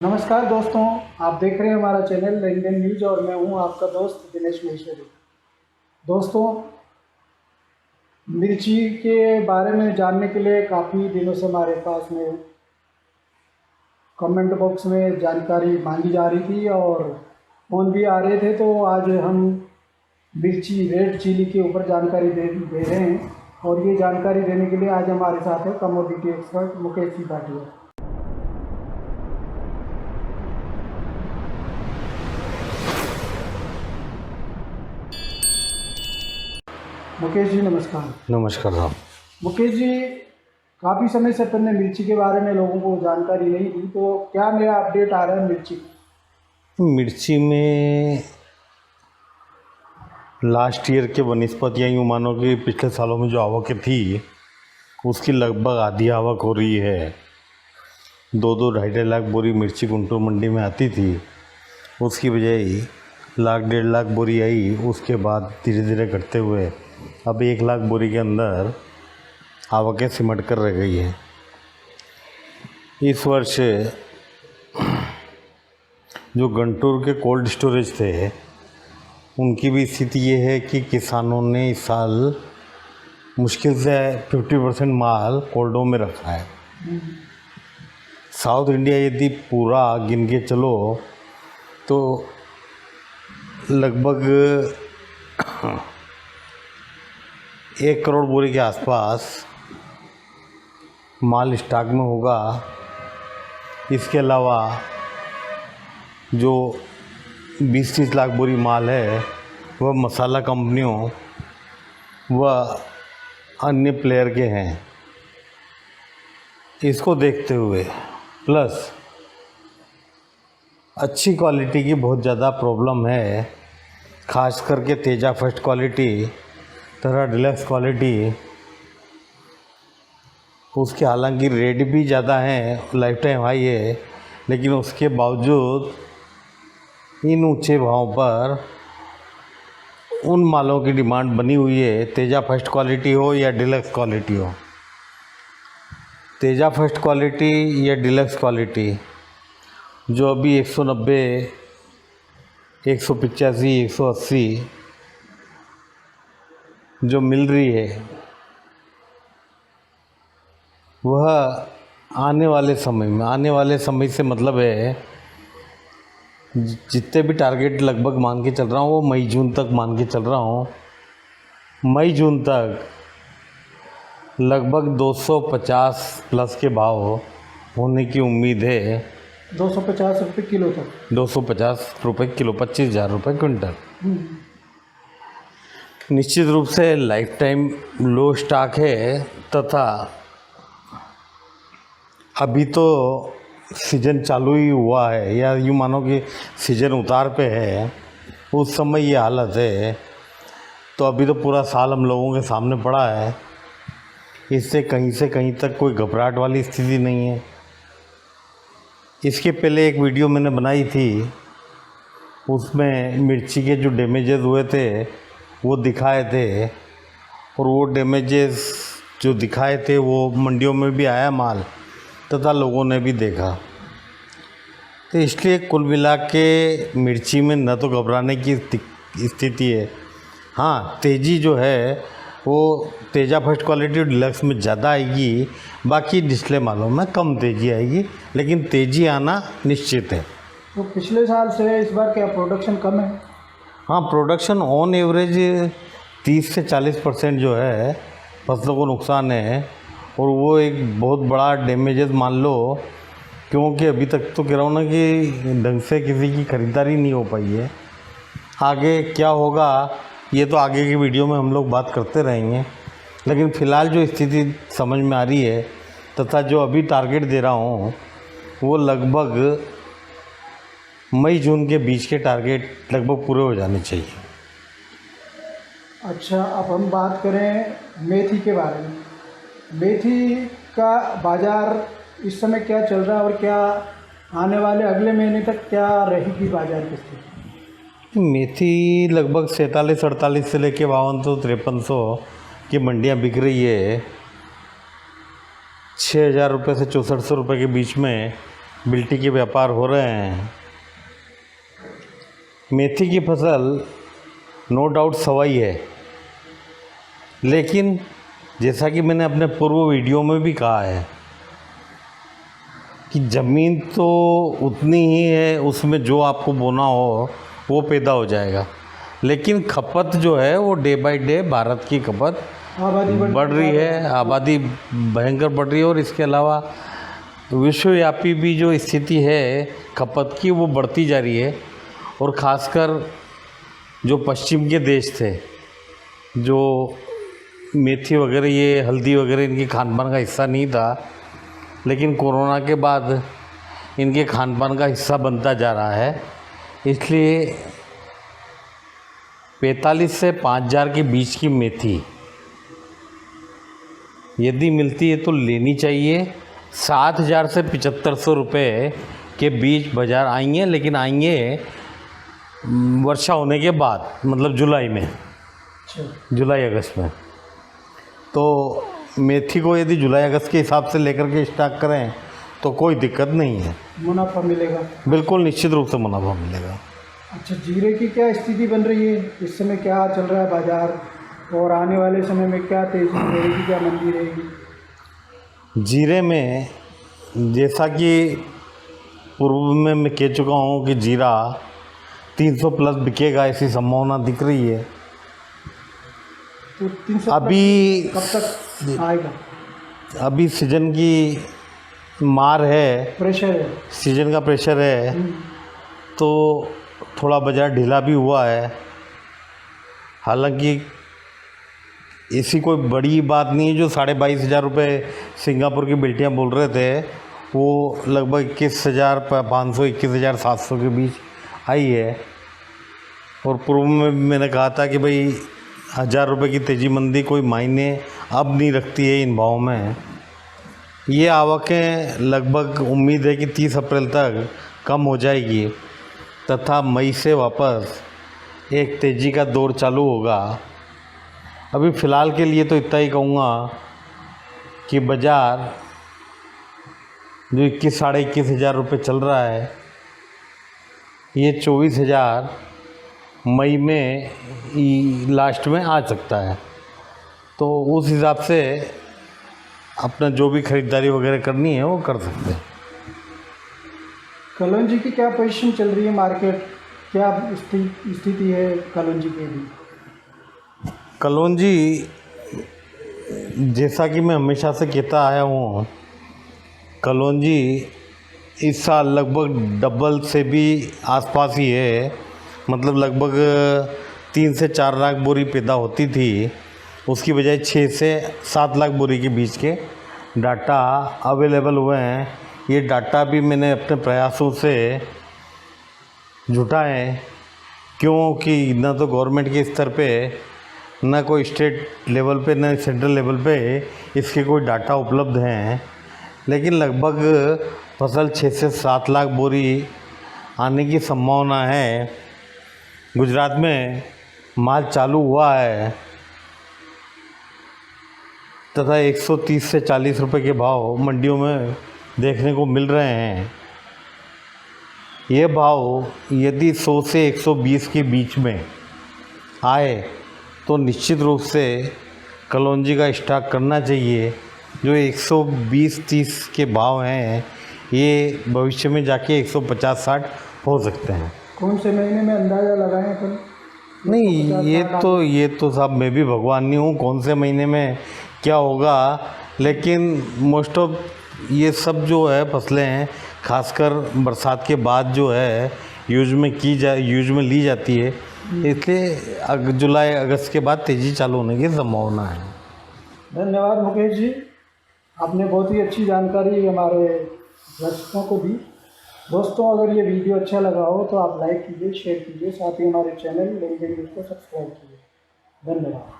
नमस्कार दोस्तों, आप देख रहे हैं हमारा चैनल इंडियन न्यूज और मैं हूं आपका दोस्त दिनेश महेश्वरी। दोस्तों, मिर्ची के बारे में जानने के लिए काफ़ी दिनों से हमारे पास में कमेंट बॉक्स में जानकारी मांगी जा रही थी और फ़ोन भी आ रहे थे, तो आज हम मिर्ची रेड चिली के ऊपर जानकारी दे रहे हैं। और ये जानकारी देने के लिए आज हमारे साथ है कमोडिटी एक्सपर्ट मुकेश जी भाटिया। मुकेश जी नमस्कार। नमस्कार साहब। मुकेश जी, काफ़ी समय से अपन ने मिर्ची के बारे में लोगों को जानकारी नहीं दी, तो क्या नया अपडेट आ रहा है मिर्ची में लास्ट ईयर के बनस्पत या यूँ मानो कि पिछले सालों में जो आवक थी उसकी लगभग आधी आवक हो रही है। 2-2 लाख बोरी मिर्ची गुंटूर मंडी में आती थी, उसकी बजाय 1-1.5 लाख बोरी आई। उसके बाद धीरे धीरे घटते हुए अब 1 लाख बोरी के अंदर आवकें सिमट कर रह गई है। इस वर्ष जो गुंटूर के कोल्ड स्टोरेज थे उनकी भी स्थिति ये है कि किसानों ने इस साल मुश्किल से 50% माल कोल्डों में रखा है। साउथ इंडिया यदि पूरा गिन के चलो तो लगभग 1 करोड़ बोरी के आसपास माल स्टॉक में होगा। इसके अलावा जो 20-30 लाख बोरी माल है वह मसाला कंपनियों व अन्य प्लेयर के हैं। इसको देखते हुए प्लस अच्छी क्वालिटी की बहुत ज़्यादा प्रॉब्लम है, खास करके तेजा फर्स्ट क्वालिटी तरह डिलक्स क्वालिटी। उसके हालांकि रेट भी ज़्यादा हैं, लाइफ टाइम हाई है, लेकिन उसके बावजूद इन ऊंचे भाव पर उन मालों की डिमांड बनी हुई है, तेजा फर्स्ट क्वालिटी हो या डिलक्स क्वालिटी हो। तेजा फर्स्ट क्वालिटी या डिलक्स क्वालिटी जो अभी 190, 185, 180 जो मिल रही है वह आने वाले समय से मतलब है जितने भी टारगेट लगभग मान के चल रहा हूँ वो मई जून तक मान के चल रहा हूँ। मई जून तक लगभग 250 प्लस के भाव होने की उम्मीद है। 250 रुपये किलो तक? 250 रुपये किलो, 25,000 रुपये क्विंटल। निश्चित रूप से लाइफ टाइम लो स्टॉक है तथा अभी तो सीज़न चालू ही हुआ है या यूँ मानो कि सीज़न उतार पे है, उस समय ये हालत है। तो अभी तो पूरा साल हम लोगों के सामने पड़ा है, इससे कहीं से कहीं तक कोई घबराहट वाली स्थिति नहीं है। इसके पहले एक वीडियो मैंने बनाई थी, उसमें मिर्ची के जो डैमेजेस हुए थे वो दिखाए थे और वो डैमेजेस जो दिखाए थे वो मंडियों में भी आया माल तथा लोगों ने भी देखा। तो इसलिए कुल मिला के मिर्ची में न तो घबराने की स्थिति है। हाँ, तेज़ी जो है वो तेजा फर्स्ट क्वालिटी और डिलक्स में ज़्यादा आएगी, बाकी डिस्प्ले मालों में कम तेज़ी आएगी, लेकिन तेज़ी आना निश्चित है। तो पिछले साल से इस बार क्या प्रोडक्शन कम है? हाँ, प्रोडक्शन ऑन एवरेज 30 से 40% जो है फसलों को नुकसान है और वो एक बहुत बड़ा डैमेजेस मान लो, क्योंकि अभी तक तो कह रहा हूँ ना कि ढंग से किसी की ख़रीदारी नहीं हो पाई है। आगे क्या होगा ये तो आगे की वीडियो में हम लोग बात करते रहेंगे, लेकिन फ़िलहाल जो स्थिति समझ में आ रही है तथा जो अभी टारगेट दे रहा हूँ वो लगभग मई जून के बीच के टारगेट लगभग पूरे हो जाने चाहिए। अच्छा, अब हम बात करें मेथी के बारे में। मेथी का बाज़ार इस समय क्या चल रहा है और क्या आने वाले अगले महीने तक क्या रहेगी बाज़ार की स्थिति? मेथी लगभग 47-48 से लेके 5200-5300 की मंडियाँ बिक रही है। 6,000 रुपये से 6400 रुपये के बीच में बिल्टी के व्यापार हो रहे हैं। मेथी की फसल नो डाउट सवाई है, लेकिन जैसा कि मैंने अपने पूर्व वीडियो में भी कहा है कि ज़मीन तो उतनी ही है, उसमें जो आपको बोना हो वो पैदा हो जाएगा, लेकिन खपत जो है वो डे बाय डे भारत की खपत आबादी बढ़ रही है, आबादी भयंकर बढ़ रही है। और इसके अलावा विश्वव्यापी भी जो स्थिति है खपत की वो बढ़ती जा रही है। और ख़ासकर जो पश्चिम के देश थे, जो मेथी वगैरह ये हल्दी वगैरह इनके खान पान का हिस्सा नहीं था, लेकिन कोरोना के बाद इनके खान पान का हिस्सा बनता जा रहा है। इसलिए 45 से 5000 के बीच की मेथी यदि मिलती है तो लेनी चाहिए। 7000 से 7500 रुपये के बीच बाज़ार आएंगे, लेकिन आएंगे वर्षा होने के बाद, मतलब जुलाई में, जुलाई अगस्त में। तो मेथी को यदि जुलाई अगस्त के हिसाब से लेकर के स्टॉक करें तो कोई दिक्कत नहीं है, मुनाफा मिलेगा। बिल्कुल निश्चित रूप से मुनाफा मिलेगा। अच्छा, जीरे की क्या स्थिति बन रही है इस समय, क्या चल रहा है बाज़ार, और आने वाले समय में क्या तेज़ी रहेगी, क्या मंदी रहेगी? जीरे में जैसा कि पूर्व में मैं कह चुका हूँ कि जीरा 300 प्लस बिकेगा, ऐसी संभावना दिख रही है। तो 300 अभी कब तक आएगा? अभी सीजन की मार है, प्रेशर है। सीजन का प्रेशर है, तो थोड़ा बाज़ार ढीला भी हुआ है। हालांकि ऐसी कोई बड़ी बात नहीं है। जो 22,500 रुपये सिंगापुर की बिल्टियाँ बोल रहे थे वो लगभग 21,500 21,700 के बीच आई है। और पूर्व में मैंने कहा था कि भाई 1000 रुपये की तेज़ी मंदी कोई मायने अब नहीं रखती है इन भावों में। ये आवकें लगभग उम्मीद है कि 30 अप्रैल तक कम हो जाएगी तथा मई से वापस एक तेज़ी का दौर चालू होगा। अभी फ़िलहाल के लिए तो इतना ही कहूँगा कि बाज़ार जो 21 साढ़े 21,000 रुपये चल रहा है, ये 24,000 मई में लास्ट में आ सकता है। तो उस हिसाब से अपना जो भी ख़रीदारी वगैरह करनी है वो कर सकते हैं। कलौंजी की क्या पोजीशन चल रही है मार्केट, क्या स्थिति है कलौंजी की भी? कलौंजी जैसा कि मैं हमेशा से कहता आया हूँ, कलौंजी इस साल लगभग डबल से भी आसपास ही है। मतलब लगभग 3 से 4 लाख बोरी पैदा होती थी, उसकी बजाय 6 से 7 लाख बोरी के बीच के डाटा अवेलेबल हुए हैं। ये डाटा भी मैंने अपने प्रयासों से जुटाए, क्योंकि न तो गवर्नमेंट के स्तर पे, न कोई स्टेट लेवल पे, न सेंट्रल लेवल पे इसके कोई डाटा उपलब्ध हैं। लेकिन लगभग फसल 6 से 7 लाख बोरी आने की संभावना है। गुजरात में माल चालू हुआ है तथा 130 से 40 रुपए के भाव मंडियों में देखने को मिल रहे हैं। ये भाव यदि 100 से 120 के बीच में आए तो निश्चित रूप से कलौंजी का स्टॉक करना चाहिए। जो 120-30 के भाव हैं ये भविष्य में जाके 150-60 हो सकते हैं। कौन से महीने में अंदाज़ा लगाएं अपन? नहीं, ये तो साहब मैं भी भगवान नहीं हूँ, कौन से महीने में क्या होगा। लेकिन मोस्ट ऑफ ये सब जो है फसलें हैं, खासकर बरसात के बाद जो है यूज में ली जाती है। इसलिए जुलाई अगस्त के बाद तेज़ी चालू होने की संभावना है। धन्यवाद मुकेश जी, आपने बहुत ही अच्छी जानकारी हमारे दर्शकों को दी। दोस्तों, अगर ये वीडियो अच्छा लगा हो तो आप लाइक कीजिए, शेयर कीजिए, साथ ही हमारे चैनल लेन देन न्यूज़ को सब्सक्राइब कीजिए। धन्यवाद।